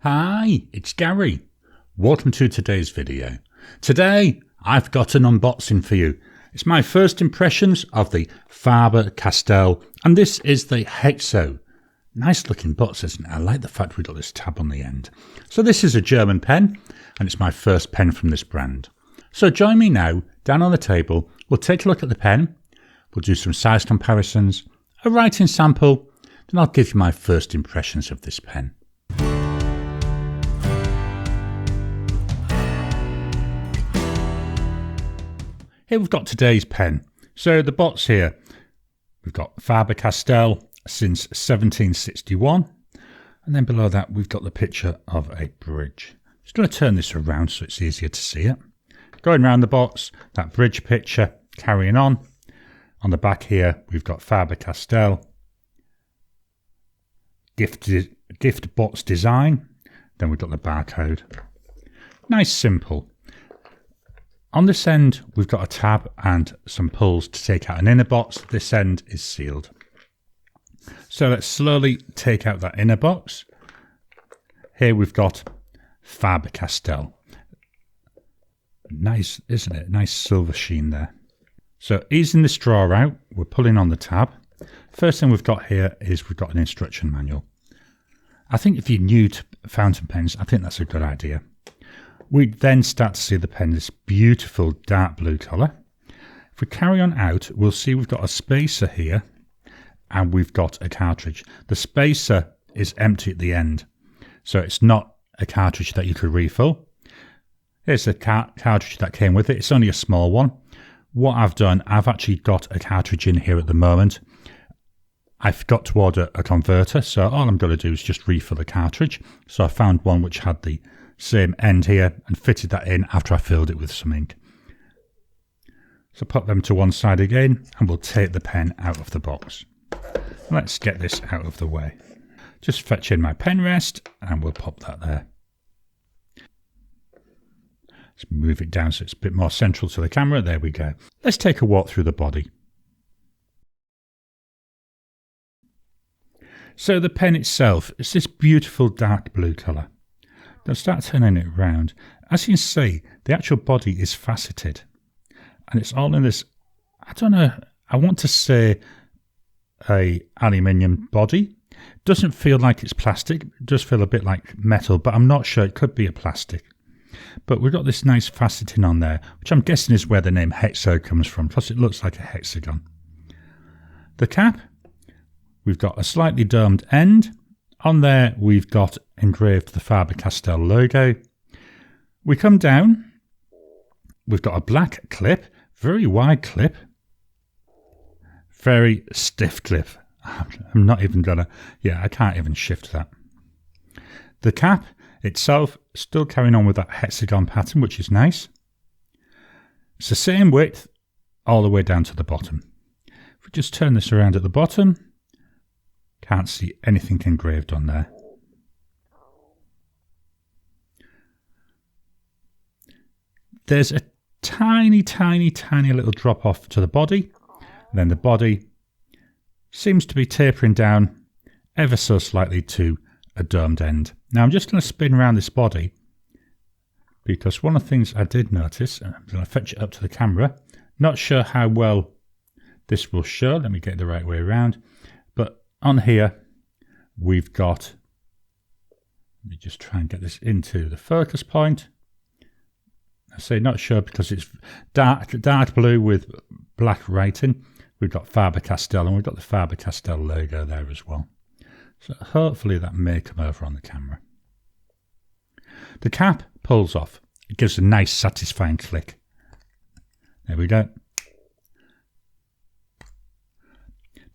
Hi, it's Gary. Welcome to today's video. Today, I've got an unboxing for you. It's my first impressions of the Faber-Castell, and this is the Hexo. Nice looking box, isn't it? I like the fact we've got this tab on the end. So this is a German pen, and it's my first pen from this brand. So join me now, down on the table. We'll take a look at the pen. We'll do some size comparisons, a writing sample, then I'll give you my first impressions of this pen. Here we've got today's pen. So the box here, we've got Faber-Castell since 1761. And then below that, we've got the picture of a bridge. Just going to turn this around so it's easier to see it. Going around the box, that bridge picture, carrying on. On the back here, we've got Faber-Castell. Gift box design. Then we've got the barcode. Nice, simple. On this end, we've got a tab and some pulls to take out an inner box. This end is sealed. So let's slowly take out that inner box. Here we've got Faber-Castell. Nice, isn't it? Nice silver sheen there. So easing the straw out, we're pulling on the tab. First thing we've got here is we've got an instruction manual. I think if you're new to fountain pens, I think that's a good idea. We then start to see the pen, this beautiful dark blue colour. If we carry on out, we'll see we've got a spacer here and we've got a cartridge. The spacer is empty at the end, so it's not a cartridge that you could refill. Here's the cartridge that came with it. It's only a small one. What I've done, I've actually got a cartridge in here at the moment. I forgot to order a converter, so all I'm going to do is just refill the cartridge. So I found one which had the same end here and fitted that in after I filled it with some ink. So pop them to one side again and we'll take the pen out of the box. Let's get this out of the way. Just fetch in my pen rest and we'll pop that there. Let's move it down so it's a bit more central to the camera. There we go. Let's take a walk through the body. So the pen itself is this beautiful dark blue colour. I'll start turning it around. As you can see, the actual body is faceted. And it's all in this, I don't know, I want to say a aluminium body. It doesn't feel like it's plastic. It does feel a bit like metal, but I'm not sure. It could be a plastic. But we've got this nice faceting on there, which I'm guessing is where the name Hexo comes from, because it looks like a hexagon. The cap, we've got a slightly domed end. On there, we've got engraved the Faber-Castell logo. We come down. We've got a black clip, very wide clip, very stiff clip. I'm not even gonna, I can't even shift that. The cap itself, still carrying on with that hexagon pattern, which is nice. It's the same width all the way down to the bottom. If we just turn this around at the bottom, can't see anything engraved on there. There's a tiny little drop off to the body. And then the body seems to be tapering down ever so slightly to a domed end. Now I'm just going to spin around this body because one of the things I did notice, and I'm going to fetch it up to the camera, not sure how well this will show. Let me get it the right way around. But on here, we've got, let me just try and get this into the focus point. I say not sure because it's dark blue with black writing. We've got Faber-Castell and we've got the Faber-Castell logo there as well. So hopefully that may come over on the camera. The cap pulls off. It gives a nice satisfying click. There we go.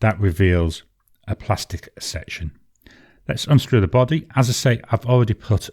That reveals a plastic section. Let's unscrew the body. As I say, I've already put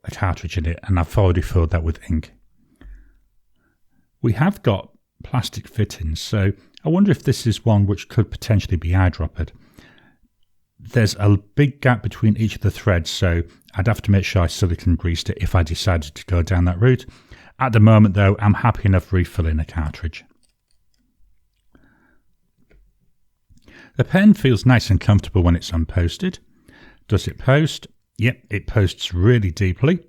a cartridge in it and I've already filled that with ink. We have got plastic fittings, so I wonder if this is one which could potentially be eyedroppered. There's a big gap between each of the threads, so I'd have to make sure I silicone greased it if I decided to go down that route. At the moment though, I'm happy enough refilling a cartridge. The pen feels nice and comfortable when it's unposted. Does it post? Yep, it posts really deeply.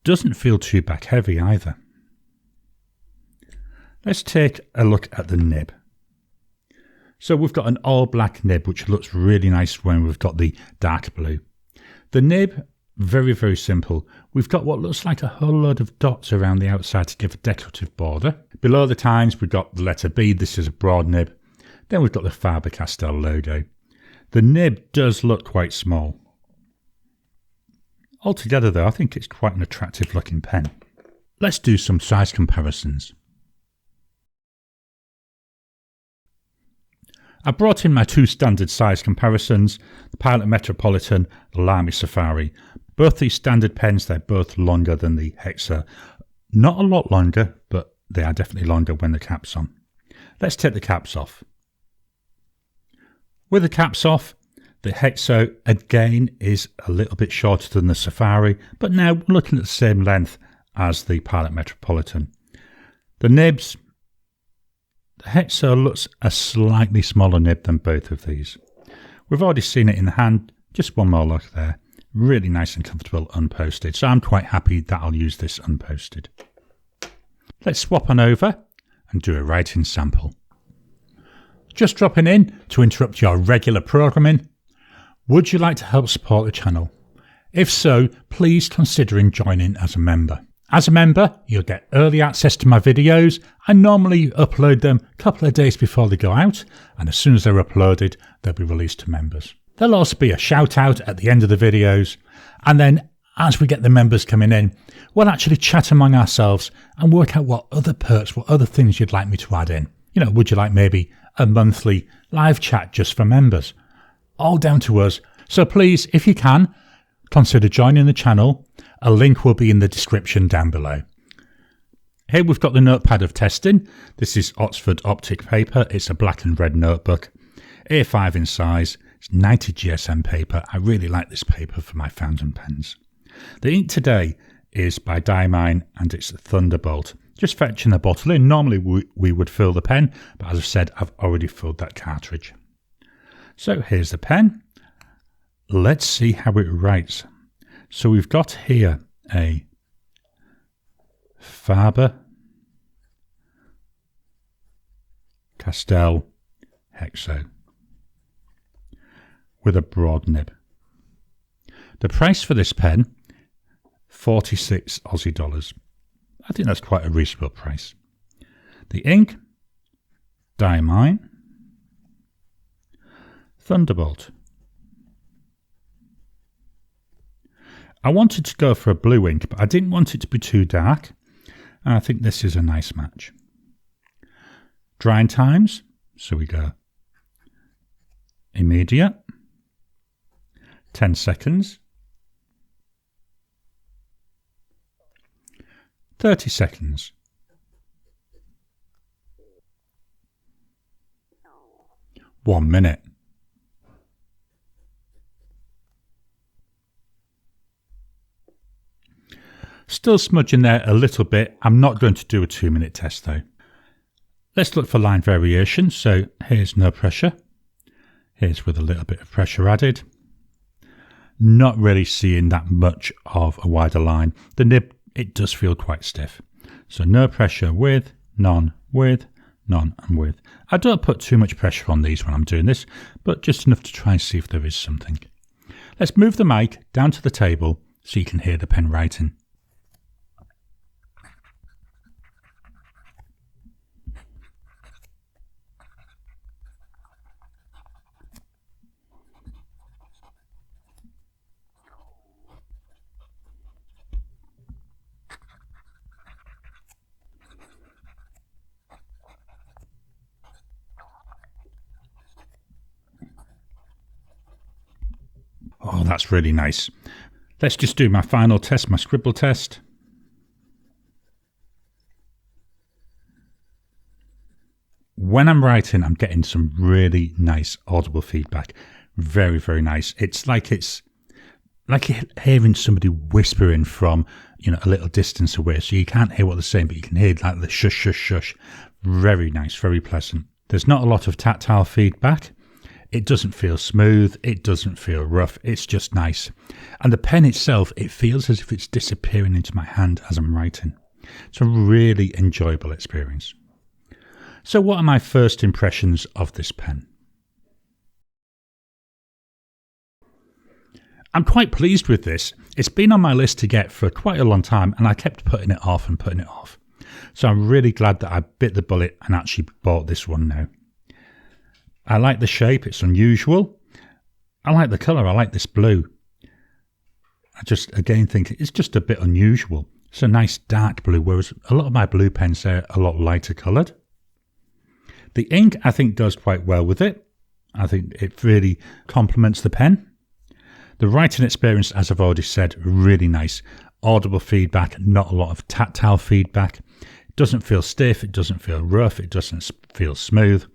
Doesn't feel too back heavy either. Let's take a look at the nib. So we've got an all black nib, which looks really nice when we've got the dark blue. The nib, very, very simple. We've got what looks like a whole load of dots around the outside to give a decorative border. Below the tines, we've got the letter B. This is a broad nib. Then we've got the Faber-Castell logo. The nib does look quite small. Altogether though, I think it's quite an attractive looking pen. Let's do some size comparisons. I brought in my two standard size comparisons, the Pilot Metropolitan, the Lamy Safari. Both these standard pens, they're both longer than the Hexo. Not a lot longer, but they are definitely longer when the cap's on. Let's take the caps off. With the caps off, the Hexo again is a little bit shorter than the Safari, but now we're looking at the same length as the Pilot Metropolitan. The nibs, the Hexo looks a slightly smaller nib than both of these. We've already seen it in the hand, just one more look there. Really nice and comfortable unposted, so I'm quite happy that I'll use this unposted. Let's swap on over and do a writing sample. Just dropping in to interrupt your regular programming. Would you like to help support the channel? If so, please consider joining as a member. As a member, you'll get early access to my videos. I normally upload them a couple of days before they go out, and as soon as they're uploaded, they'll be released to members. There'll also be a shout out at the end of the videos, and then as we get the members coming in, we'll actually chat among ourselves and work out what other perks, what other things you'd like me to add in. You know, would you like maybe a monthly live chat just for members? All down to us. So please, if you can, consider joining the channel. A link will be in the description down below. Here we've got the notepad of testing. This is Oxford Optic paper. It's a black and red notebook. A5 in size. It's 90 GSM paper. I really like this paper for my fountain pens. The ink today is by Diamine and it's a Thunderbolt. Just fetching a bottle in. Normally we would fill the pen, but as I've said, I've already filled that cartridge. So here's the pen. Let's see how it writes. So we've got here a Faber-Castell Hexo with a broad nib. The price for this pen, 46 Aussie dollars. I think that's quite a reasonable price. The ink, Diamine Thunderbolt. I wanted to go for a blue ink, but I didn't want it to be too dark. And I think this is a nice match. Drying times, so we go immediate, 10 seconds, 30 seconds, 1 minute. Still smudging there a little bit. I'm not going to do a 2-minute test though. Let's look for line variation. So here's no pressure. Here's with a little bit of pressure added. Not really seeing that much of a wider line. The nib, it does feel quite stiff. So no pressure with, none, and with. I don't put too much pressure on these when I'm doing this, but just enough to try and see if there is something. Let's move the mic down to the table so you can hear the pen writing. Oh, that's really nice. Let's just do my final test, my scribble test. When I'm writing, I'm getting some really nice audible feedback. Very, very nice. It's like hearing somebody whispering from, a little distance away. So you can't hear what they're saying, but you can hear like the shush, shush, shush. Very nice, very pleasant. There's not a lot of tactile feedback. It doesn't feel smooth. It doesn't feel rough. It's just nice. And the pen itself, it feels as if it's disappearing into my hand as I'm writing. It's a really enjoyable experience. So what are my first impressions of this pen? I'm quite pleased with this. It's been on my list to get for quite a long time and I kept putting it off and putting it off. So I'm really glad that I bit the bullet and actually bought this one now. I like the shape, it's unusual. I like the colour, I like this blue. I just again think it's just a bit unusual. It's a nice dark blue, whereas a lot of my blue pens are a lot lighter coloured. The ink I think does quite well with it. I think it really complements the pen. The writing experience, as I've already said, really nice. Audible feedback, not a lot of tactile feedback. It doesn't feel stiff, it doesn't feel rough, it doesn't feel smooth.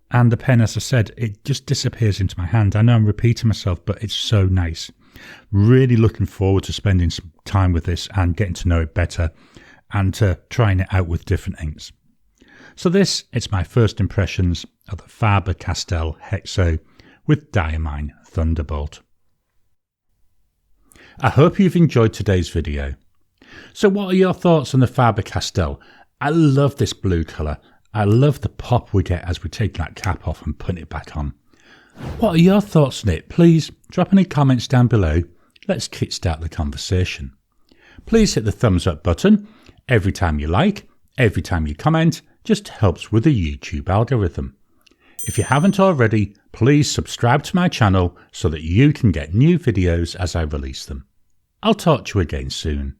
And the pen, as I said, it just disappears into my hand. I know I'm repeating myself, but it's so nice. Really looking forward to spending some time with this and getting to know it better and to trying it out with different inks. So this, it's my first impressions of the Faber-Castell Hexo with Diamine Thunderbolt. I hope you've enjoyed today's video. So what are your thoughts on the Faber-Castell? I love this blue colour. I love the pop we get as we take that cap off and put it back on. What are your thoughts on it? Please drop any comments down below. Let's kickstart the conversation. Please hit the thumbs up button. Every time you like, every time you comment, just helps with the YouTube algorithm. If you haven't already, please subscribe to my channel so that you can get new videos as I release them. I'll talk to you again soon.